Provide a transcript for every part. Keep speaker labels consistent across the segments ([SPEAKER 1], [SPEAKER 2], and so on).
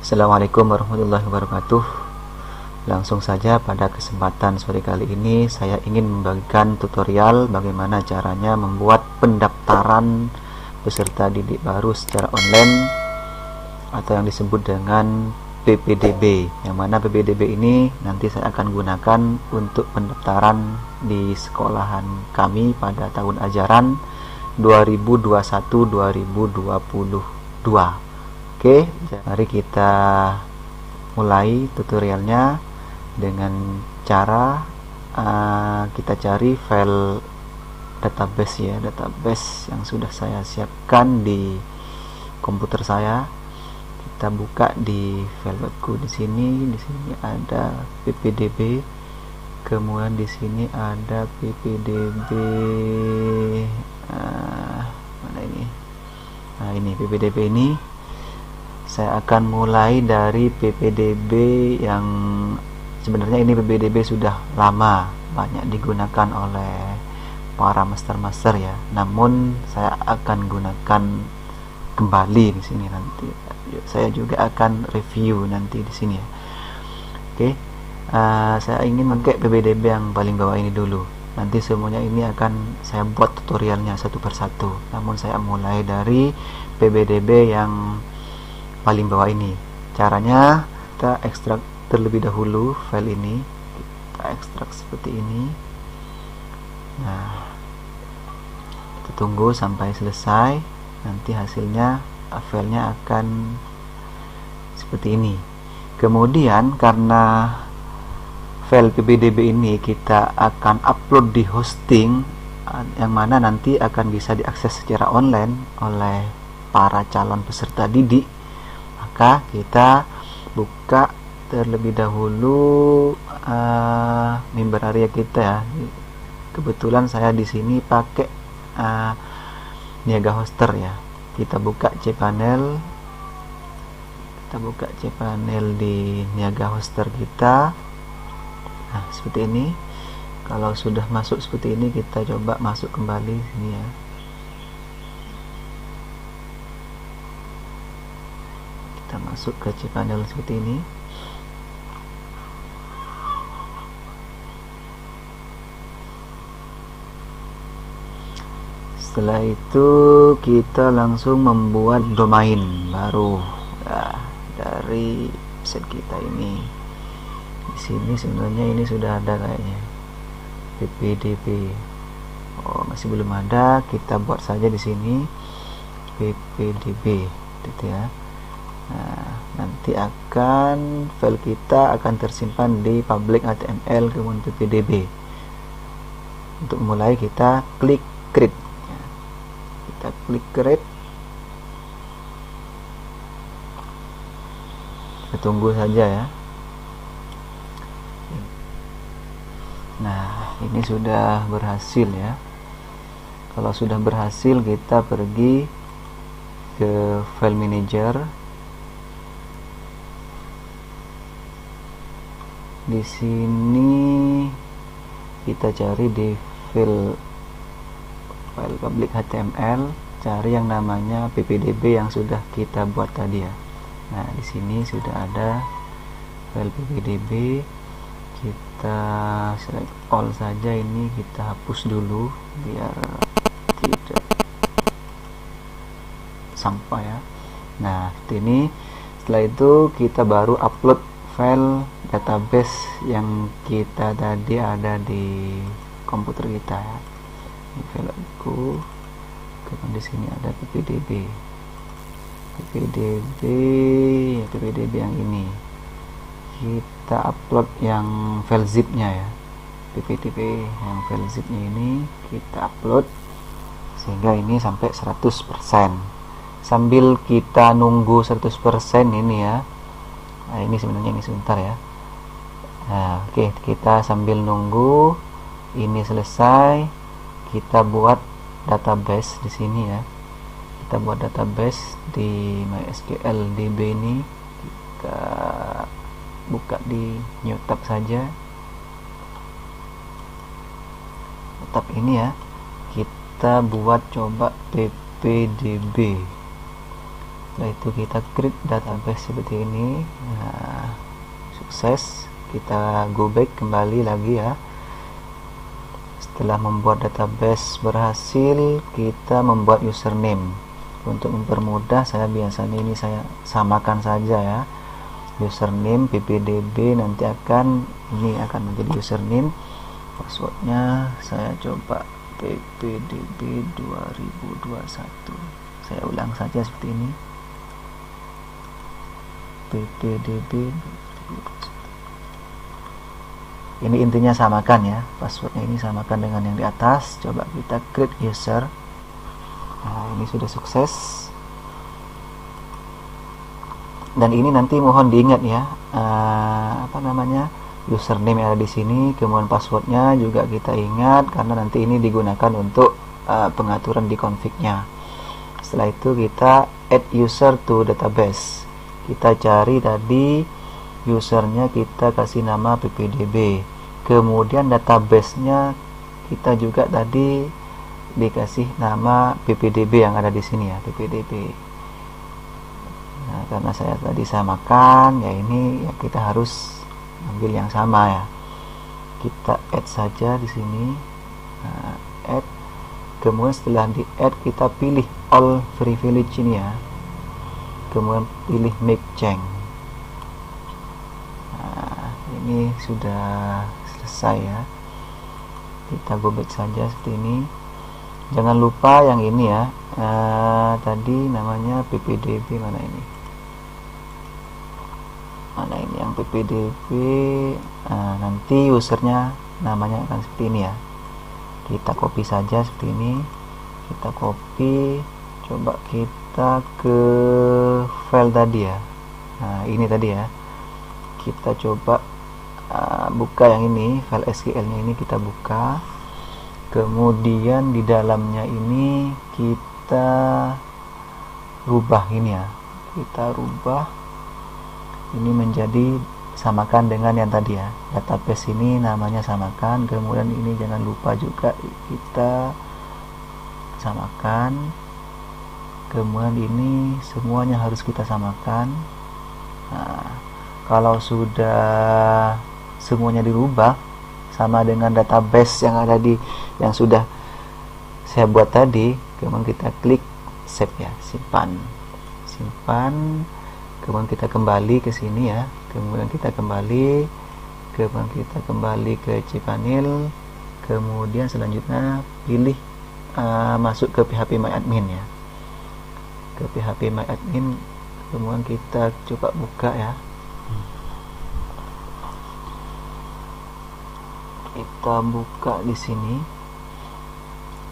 [SPEAKER 1] Assalamualaikum warahmatullahi wabarakatuh. Langsung saja pada kesempatan sore kali ini saya ingin membagikan tutorial bagaimana caranya membuat pendaftaran peserta didik baru secara online atau yang disebut dengan PPDB, yang mana PPDB ini nanti saya akan gunakan untuk pendaftaran di sekolahan kami pada tahun ajaran 2021-2022. Oke, mari kita mulai tutorialnya dengan cara kita cari file database ya, database yang sudah saya siapkan di komputer saya. Kita buka di filebagku di sini ada PPDB, kemudian di sini ada PPDB mana ini? Nah, ini PPDB ini. Saya akan mulai dari PPDB yang sebenarnya ini PPDB sudah lama banyak digunakan oleh para master-master ya. Namun saya akan gunakan kembali di sini nanti. Saya juga akan review nanti di sini ya. Oke, saya ingin pakai PPDB yang paling bawah ini dulu. Nanti semuanya ini akan saya buat tutorialnya satu persatu. Namun saya mulai dari PPDB yang paling bawah ini. Caranya kita ekstrak terlebih dahulu file ini, kita ekstrak seperti ini. Nah, kita tunggu sampai selesai, nanti hasilnya filenya akan seperti ini. Kemudian karena file PPDB ini kita akan upload di hosting yang mana nanti akan bisa diakses secara online oleh para calon peserta didik, maka kita buka terlebih dahulu member area kita ya. Kebetulan saya di sini pakai Niaga Hoster ya. Kita buka cPanel, di Niaga Hoster kita. Nah, seperti ini. Kalau sudah masuk seperti ini, kita coba masuk kembali sini ya. Kita masuk ke cPanel seperti ini. Setelah itu kita langsung membuat domain baru ya, dari website kita ini. Di sini sebenarnya ini sudah ada kayaknya PPDB. Oh, masih belum ada. Kita buat saja di sini PPDB gitu ya. Nah, nanti akan file kita akan tersimpan di public HTML kemudian PPDB. Untuk mulai kita klik create ya. Kita klik create, kita tunggu saja ya. Nah, ini sudah berhasil ya. Kalau sudah berhasil, kita pergi ke file manager. Di sini kita cari di file public HTML, cari yang namanya PPDB yang sudah kita buat tadi ya. Nah, di sini sudah ada file PPDB. Kita select all saja, ini kita hapus dulu biar tidak sampah ya. Nah, ini setelah itu kita baru upload file database yang kita tadi ada di komputer kita ya. Di file aku, kemudian di sini ada PPDB ya, PPDB yang ini kita upload yang file zipnya ya. PPDB yang file zipnya ini kita upload sehingga ini sampai 100%. Sambil kita nunggu 100% ini ya. Nah, ini sebenarnya ini sebentar ya. Nah, oke, kita sambil nunggu ini selesai, kita buat database di sini ya. Kita buat database di MySQL DB ini. Kita buka di new tab saja. Tab ini ya. Kita buat coba PPDB. Setelah itu kita create database seperti ini. Nah, sukses. Kita go back kembali lagi ya. Setelah membuat database berhasil, kita membuat username. Untuk mempermudah, saya biasanya ini saya samakan saja ya. Username ppdb nanti ini akan menjadi username. Passwordnya saya coba ppdb 2021. Saya ulang saja seperti ini. ppdb 2021. Ini intinya samakan ya, passwordnya ini samakan dengan yang di atas. Coba kita create user. Nah, ini sudah sukses. Dan ini nanti mohon diingat ya, username yang ada di sini, kemudian passwordnya juga kita ingat karena nanti ini digunakan untuk pengaturan di config-nya. Setelah itu kita add user to database. Kita cari tadi usernya, kita kasih nama ppdb. Kemudian database-nya kita juga tadi dikasih nama ppdb yang ada di sini ya, ppdb. Nah, karena saya tadi samakan ya, ini ya kita harus ambil yang sama ya. Kita add saja di sini. Nah, add. Kemudian setelah di add kita pilih all privilege ini ya. Kemudian pilih make change. Nah, ini sudah selesai ya. Kita go back saja seperti ini. Jangan lupa yang ini ya. Tadi namanya ppdb, mana ini yang ppdb. Nanti usernya namanya akan seperti ini ya. Kita copy saja seperti ini. Kita copy. Coba kita ke file tadi ya. Nah, ini tadi ya. Kita coba buka yang ini, file SQL nya ini kita buka. Kemudian di dalamnya ini kita rubah ini ya. Kita rubah ini menjadi samakan dengan yang tadi ya. Database ini namanya samakan. Kemudian ini jangan lupa juga kita samakan. Kemudian ini semuanya harus kita samakan. Nah, kalau sudah semuanya dirubah sama dengan database yang ada yang sudah saya buat tadi, kemudian kita klik save ya, simpan. Kemudian kita kembali ke sini ya. Kemudian kita kembali ke cPanel. Kemudian selanjutnya pilih masuk ke PHP My Admin ya. Ke PHP My Admin. Kemudian kita coba buka ya. Kita buka di sini.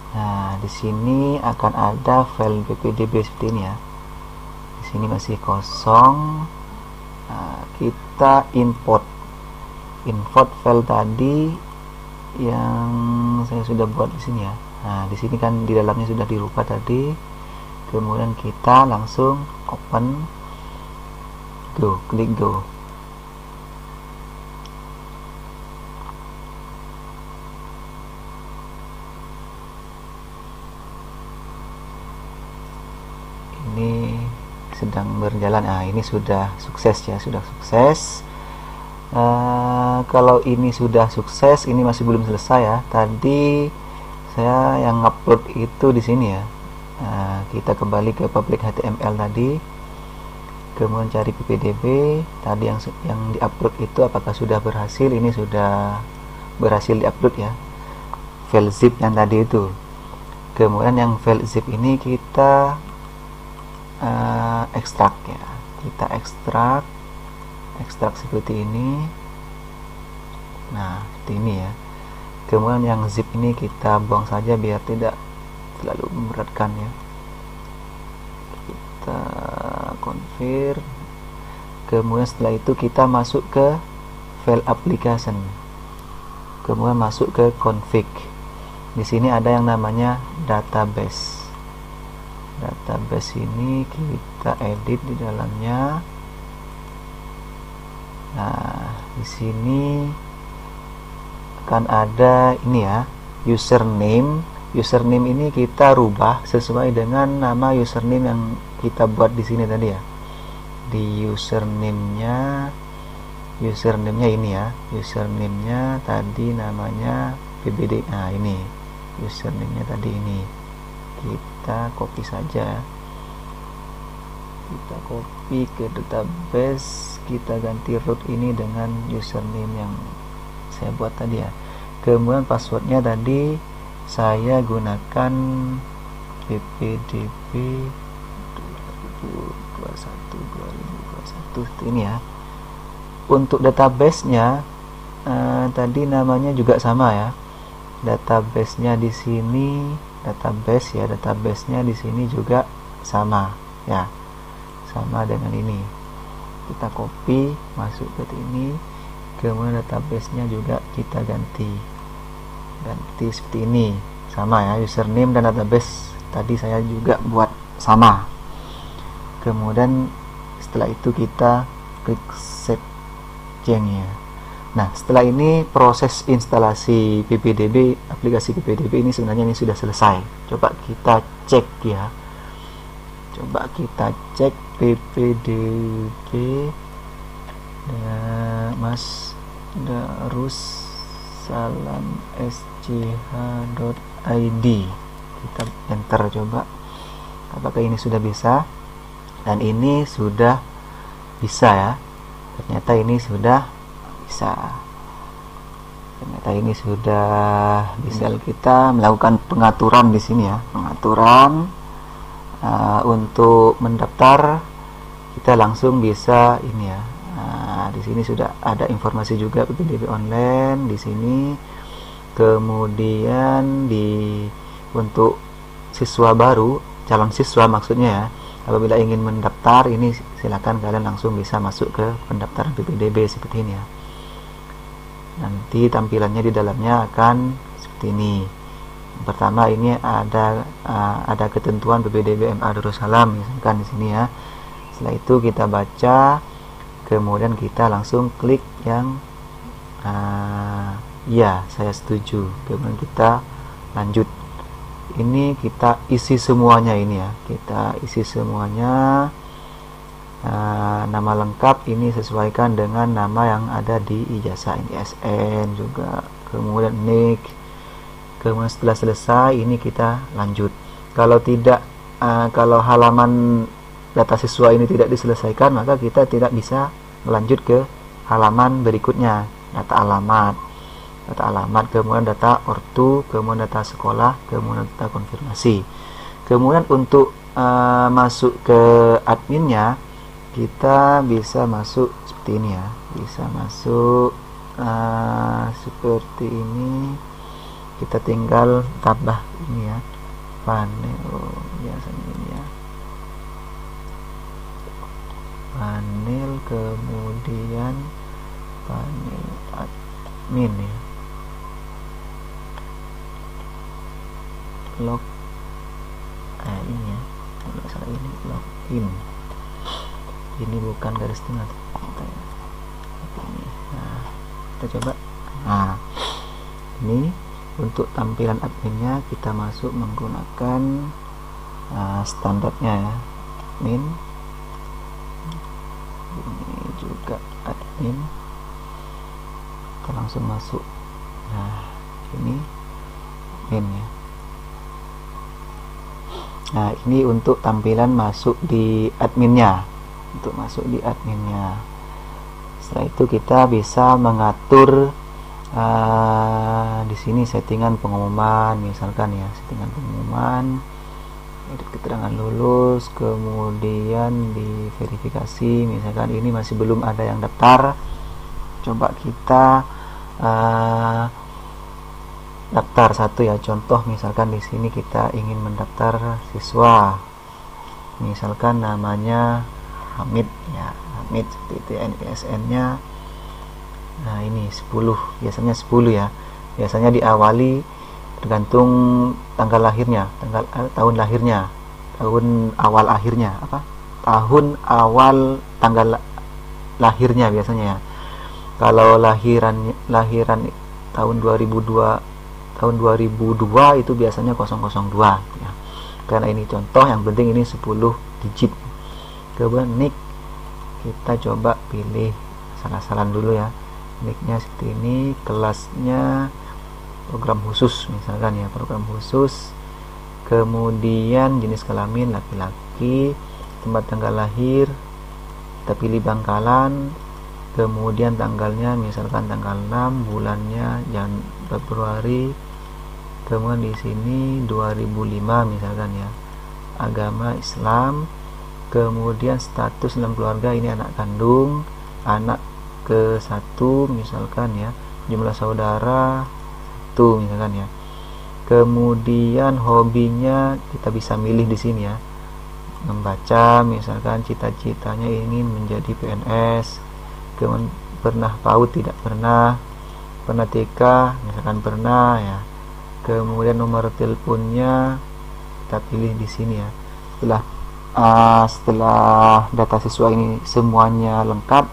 [SPEAKER 1] Nah, di sini akan ada file ppdb seperti ini ya. Di sini masih kosong. Nah, kita import file tadi yang saya sudah buat di sini ya. Nah, di sini kan di dalamnya sudah dirubah tadi. Kemudian kita langsung open, klik go. Ini sedang berjalan. Nah, ini sudah sukses ya, sudah sukses. Kalau ini sudah sukses, ini masih belum selesai ya. Tadi saya yang upload itu di sini ya. Kita kembali ke public HTML tadi, kemudian cari ppdb tadi yang diupload itu apakah sudah berhasil. Ini sudah berhasil diupload ya, file zip yang tadi itu. Kemudian yang file zip ini kita ekstrak ya. Kita ekstrak seperti ini. Nah, seperti ini ya. Kemudian yang zip ini kita buang saja biar tidak terlalu memberatkan ya. Kita confirm. Kemudian setelah itu kita masuk ke file application. Kemudian masuk ke config. Di sini ada yang namanya database. Database ini kita edit di dalamnya. Nah, di sini akan ada ini ya, username username ini kita rubah sesuai dengan nama username yang kita buat di sini tadi ya. Di username-nya ini ya, username-nya tadi namanya PBD. Nah, ini username-nya tadi ini. Kita copy saja. Kita copy ke database, kita ganti root ini dengan username yang saya buat tadi ya. Kemudian passwordnya tadi saya gunakan ppdb 2021 ini ya. Untuk database-nya tadi namanya juga sama ya. Database-nya di sini, database-nya di sini juga sama ya. Sama dengan ini. Kita copy masuk ke ini. Kemudian database-nya juga kita ganti seperti ini, sama ya, username dan database tadi saya juga buat sama. Kemudian setelah itu kita klik save change-nya. Nah, setelah ini proses instalasi PPDB, aplikasi PPDB ini sebenarnya ini sudah selesai. Coba kita cek ya. Coba kita cek PPDB Mas Darussalam sch.id. Kita enter coba apakah ini sudah bisa. Dan ini sudah bisa ya. Ternyata ini sudah bisa. Kita melakukan pengaturan di sini ya. Pengaturan untuk mendaftar kita langsung bisa ini ya. Di sini sudah ada informasi juga PPDB online di sini. Kemudian untuk siswa baru, calon siswa maksudnya ya, apabila ingin mendaftar ini silakan kalian langsung bisa masuk ke pendaftaran PPDB seperti ini ya. Nanti tampilannya di dalamnya akan seperti ini. Pertama ini ada ketentuan PPDB MA Darussalam misalkan di sini ya. Setelah itu kita baca, kemudian kita langsung klik yang ya saya setuju. Kemudian kita lanjut. Ini kita isi semuanya ini ya. Kita isi semuanya. Nama lengkap ini sesuaikan dengan nama yang ada di ijazah, ini SN juga. Kemudian NIK. Kemudian setelah selesai ini kita lanjut. Kalau tidak, kalau halaman data siswa ini tidak diselesaikan, maka kita tidak bisa melanjut ke halaman berikutnya. Data alamat, kemudian data ortu, kemudian data sekolah, kemudian data konfirmasi. Kemudian untuk masuk ke adminnya, kita bisa masuk seperti ini ya. Bisa masuk seperti ini. Kita tinggal tambah ini ya, panel biasanya ini ya, panel, kemudian panel admin ya, log ini ya, kalau salah ini login, ini bukan garis tengah ya. Ini. Nah, kita coba. Nah, ini untuk tampilan adminnya kita masuk menggunakan standarnya ya, admin. Ini juga admin. Kita langsung masuk. Nah, ini admin ya. Nah, ini untuk tampilan masuk di adminnya. Untuk masuk di adminnya. Setelah itu kita bisa mengatur di sini settingan pengumuman misalkan ya, settingan pengumuman, edit keterangan lulus, kemudian di verifikasi misalkan ini masih belum ada yang daftar, coba kita daftar satu ya. Contoh misalkan di sini kita ingin mendaftar siswa, misalkan namanya Hamid ya, Hamid seperti itu, NPSN nya. Nah, ini 10, biasanya 10 ya. Biasanya diawali tergantung tanggal lahirnya, tahun lahirnya, tahun awal akhirnya, tahun awal tanggal lahirnya biasanya ya. Kalau lahiran tahun 2002 tahun 2002 itu biasanya 002 ya. Karena ini contoh, yang penting ini 10 digit. Kemudian nick, kita coba pilih asal-asalan dulu ya. Nicknya seperti ini, kelasnya program khusus misalkan ya, program khusus. Kemudian jenis kelamin laki-laki, tempat tanggal lahir kita pilih Bangkalan, kemudian tanggalnya misalkan tanggal 6, bulannya Februari, kemudian di sini 2005 misalkan ya, agama Islam, kemudian status dalam keluarga ini anak kandung, anak ke 1 misalkan ya, jumlah saudara 1 misalkan ya. Kemudian hobinya kita bisa milih di sini ya, membaca misalkan, cita-citanya ingin menjadi PNS, kemudian pernah PAUD tidak pernah, pernah TK misalkan pernah ya. Kemudian nomor teleponnya kita pilih di sini ya. Setelah data siswa ini semuanya lengkap,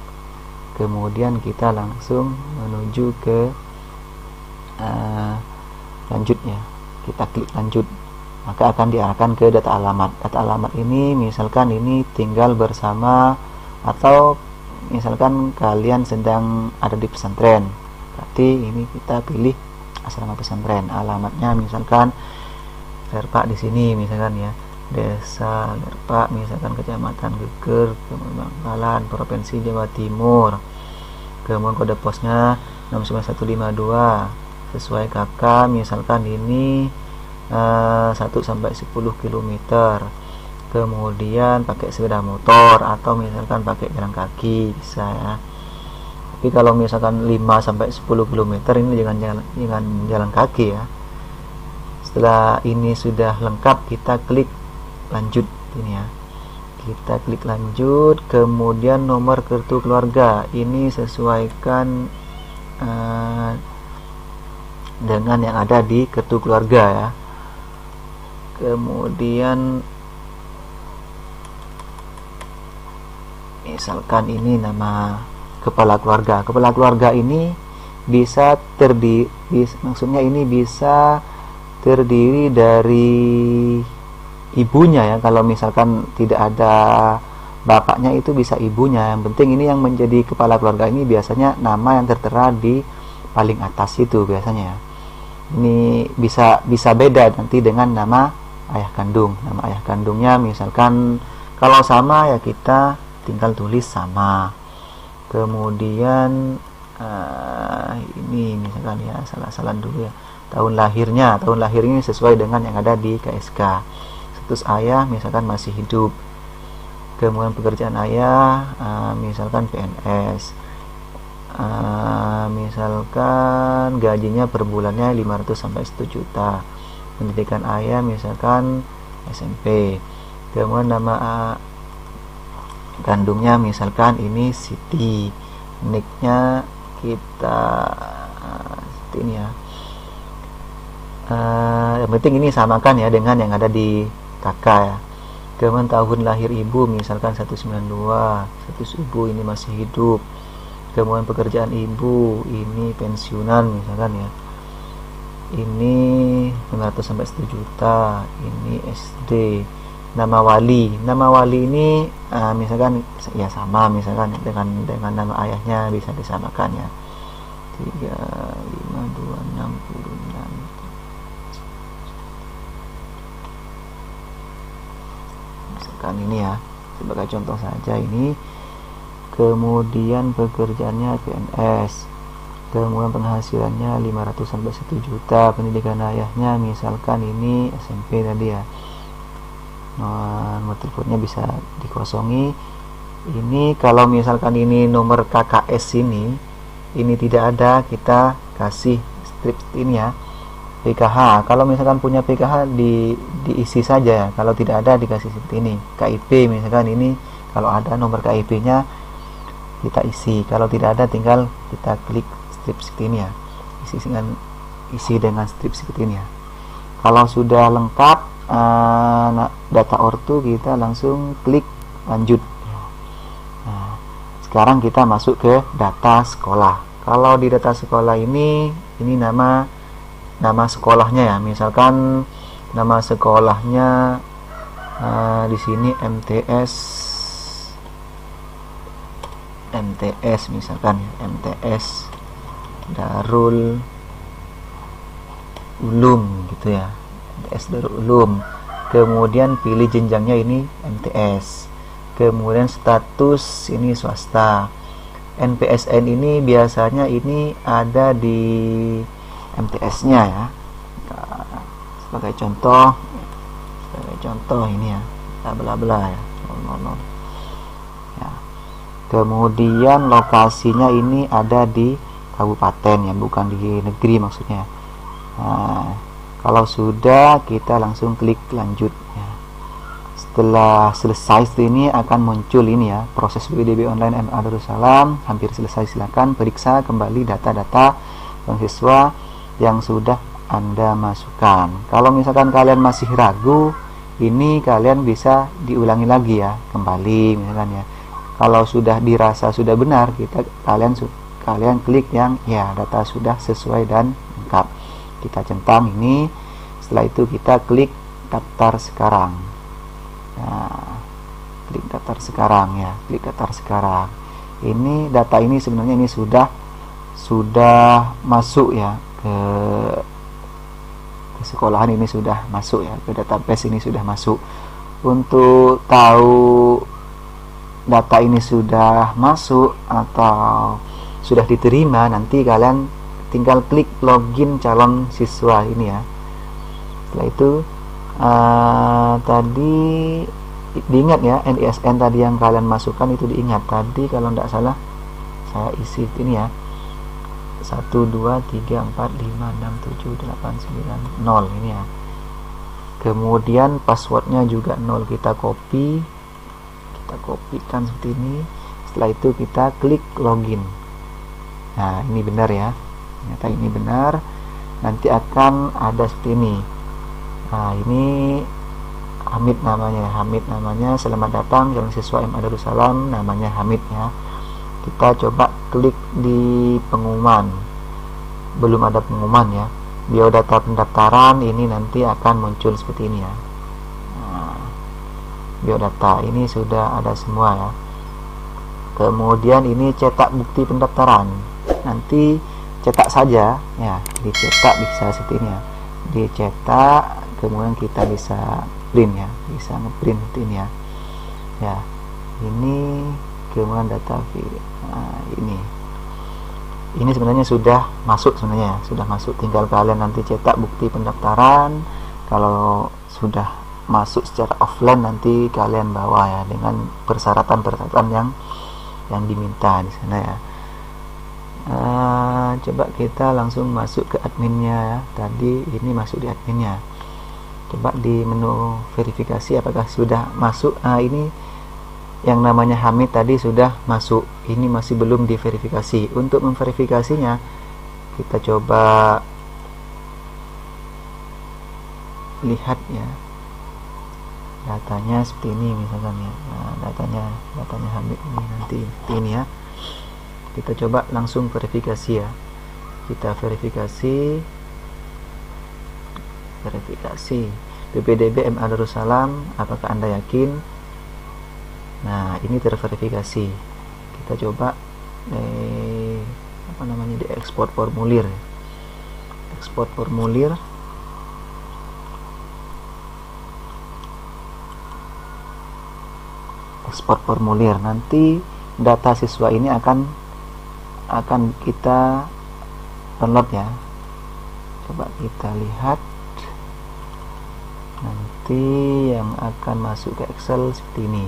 [SPEAKER 1] kemudian kita langsung menuju ke lanjutnya, kita klik lanjut, maka akan diarahkan ke data alamat. Data alamat ini misalkan ini tinggal bersama, atau misalkan kalian sedang ada di pesantren, berarti ini kita pilih asrama pesantren. Alamatnya misalkan Lerpak di sini misalkan ya, Desa Lerpak misalkan Kecamatan Geger, kemudian Bangkalan, Provinsi Jawa Timur. Kemudian kode posnya 69152, sesuai KK misalkan ini 1 sampai 10 km. Kemudian pakai sepeda motor atau misalkan pakai jalan kaki bisa ya. Tapi kalau misalkan 5 sampai 10 km ini jangan jalan kaki ya. Setelah ini sudah lengkap, kita klik lanjut ini ya. Kita klik lanjut, kemudian nomor kartu keluarga ini sesuaikan dengan yang ada di kartu keluarga ya. Kemudian misalkan ini nama kepala keluarga. Kepala keluarga ini bisa maksudnya ini bisa terdiri dari ibunya ya. Kalau misalkan tidak ada bapaknya itu bisa ibunya. Yang penting ini yang menjadi kepala keluarga ini biasanya nama yang tertera di paling atas itu biasanya ya. Ini bisa beda nanti dengan nama ayah kandung. Nama ayah kandungnya misalkan kalau sama ya kita tinggal tulis sama. Kemudian ini misalkan ya, salah-salah dulu ya, tahun lahirnya. Tahun lahir ini sesuai dengan yang ada di KSK. Status ayah misalkan masih hidup. Kemudian pekerjaan ayah misalkan PNS. Misalkan gajinya per bulannya 500 sampai 1 juta. Pendidikan ayah misalkan SMP. Kemudian nama kandungnya misalkan ini Siti. Nicknya kita seperti ini ya. Yang penting ini samakan ya dengan yang ada di KK ya. Kemudian tahun lahir ibu misalkan 192. Status ibu ini masih hidup. Kemudian pekerjaan ibu ini pensiunan misalkan ya, ini 500 sampai 1 juta, ini SD. Nama wali ini misalkan ya sama misalkan dengan nama ayahnya bisa disamakan ya, 35266 misalkan ini ya, sebagai contoh saja ini. Kemudian pekerjaannya PNS, kemudian penghasilannya 500 sampai 1 juta, pendidikan ayahnya misalkan ini SMP tadi ya. Nomor teleponnya bisa dikosongi. Ini kalau misalkan ini nomor KKS ini tidak ada, kita kasih strip ini ya, PKH. Kalau misalkan punya PKH diisi saja, kalau tidak ada dikasih seperti ini. KIP misalkan ini, kalau ada nomor KIP nya kita isi, kalau tidak ada tinggal kita klik strip seperti ini ya, isi dengan strip seperti ini ya. Kalau sudah lengkap data ortu, kita langsung klik lanjut. Nah, sekarang kita masuk ke data sekolah. Kalau di data sekolah ini nama nama sekolahnya ya, misalkan nama sekolahnya di sini MTS misalkan ya, MTS Darul Ulum gitu ya, MTS Darul Ulum. Kemudian pilih jenjangnya ini MTS, kemudian status ini swasta. NPSN ini biasanya ini ada di MTS-nya ya. Sebagai contoh ini ya, bla bla ya, 000 ya. Kemudian lokasinya ini ada di kabupaten ya, bukan di negeri maksudnya. Nah, kalau sudah, kita langsung klik lanjut ya. Setelah selesai ini akan muncul ini ya, proses PPDB online MA Darussalam hampir selesai. Silakan periksa kembali data-data siswa yang sudah Anda masukkan. Kalau misalkan kalian masih ragu, ini kalian bisa diulangi lagi ya, kembali misalkan ya. Kalau sudah dirasa sudah benar, kalian klik yang ya data sudah sesuai dan lengkap. Kita centang ini, setelah itu kita klik daftar sekarang. Nah, klik daftar sekarang ya, klik daftar sekarang. Ini data ini sebenarnya ini sudah masuk ya ke sekolahan, ini sudah masuk ya ke database, ini sudah masuk. Untuk tahu data ini sudah masuk atau sudah diterima, nanti kalian tinggal klik login calon siswa ini ya. Setelah itu tadi diingat ya, NISN tadi yang kalian masukkan itu diingat. Tadi kalau tidak salah saya isi ini ya, 1 2 3 4 5 6 7 8 9 0 ini ya. Kemudian passwordnya juga 0, kita kopikan seperti ini. Setelah itu kita klik login. Nah, ini benar ya, ternyata ini benar. Nanti akan ada seperti ini. Nah, ini Hamid namanya, selamat datang calon siswa MA Darussalam, namanya Hamid ya. Kita coba klik di pengumuman, belum ada pengumuman ya. Biodata pendaftaran ini nanti akan muncul seperti ini ya. Nah, biodata ini sudah ada semua ya. Kemudian ini cetak bukti pendaftaran, nanti cetak saja ya, dicetak bisa seperti ini ya, dicetak, kemudian kita bisa print ya, bisa ngeprint seperti ini ya. Ya, ini kemudian data ini sebenarnya sudah masuk, sudah masuk, tinggal kalian nanti cetak bukti pendaftaran. Kalau sudah masuk secara offline, nanti kalian bawa ya dengan persyaratan yang diminta di sana ya. Coba kita langsung masuk ke adminnya ya. Tadi ini masuk di adminnya, coba di menu verifikasi apakah sudah masuk. Ini yang namanya Hamid tadi sudah masuk, ini masih belum diverifikasi. Untuk memverifikasinya kita coba lihat ya, datanya seperti ini misalkan ya. Nah, datanya Hamid ini nanti seperti ini ya. Kita coba langsung verifikasi ya, kita verifikasi PPDB MA Darussalam, apakah Anda yakin? Nah, ini terverifikasi. Kita coba di ekspor formulir. Ekspor formulir. Ekspor formulir. Nanti data siswa ini akan kita download ya. Coba kita lihat. Nanti yang akan masuk ke Excel seperti ini.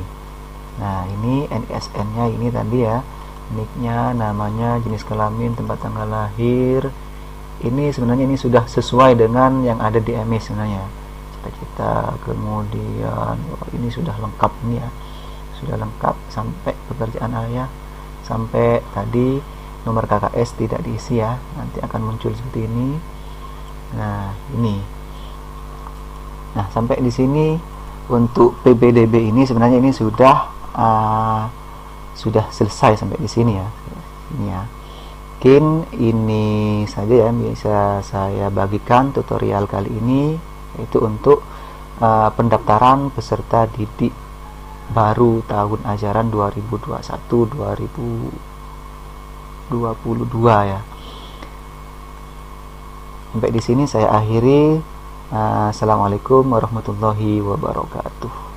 [SPEAKER 1] Nah, ini NISN-nya ini tadi ya, nicknya, namanya, jenis kelamin, tempat tanggal lahir. Ini sebenarnya ini sudah sesuai dengan yang ada di EMIS sebenarnya. Cita-cita, kemudian ini sudah lengkap ini ya, sudah lengkap sampai pekerjaan ayah, sampai tadi nomor KKS tidak diisi ya, nanti akan muncul seperti ini. Nah, ini. Nah, sampai di sini untuk PPDB ini sebenarnya ini sudah selesai sampai di sini ya. Ini ya. mungkin ini saja ya bisa saya bagikan tutorial kali ini, yaitu untuk pendaftaran peserta didik baru tahun ajaran 2021-2022 ya. Sampai di sini saya akhiri. Assalamualaikum warahmatullahi wabarakatuh.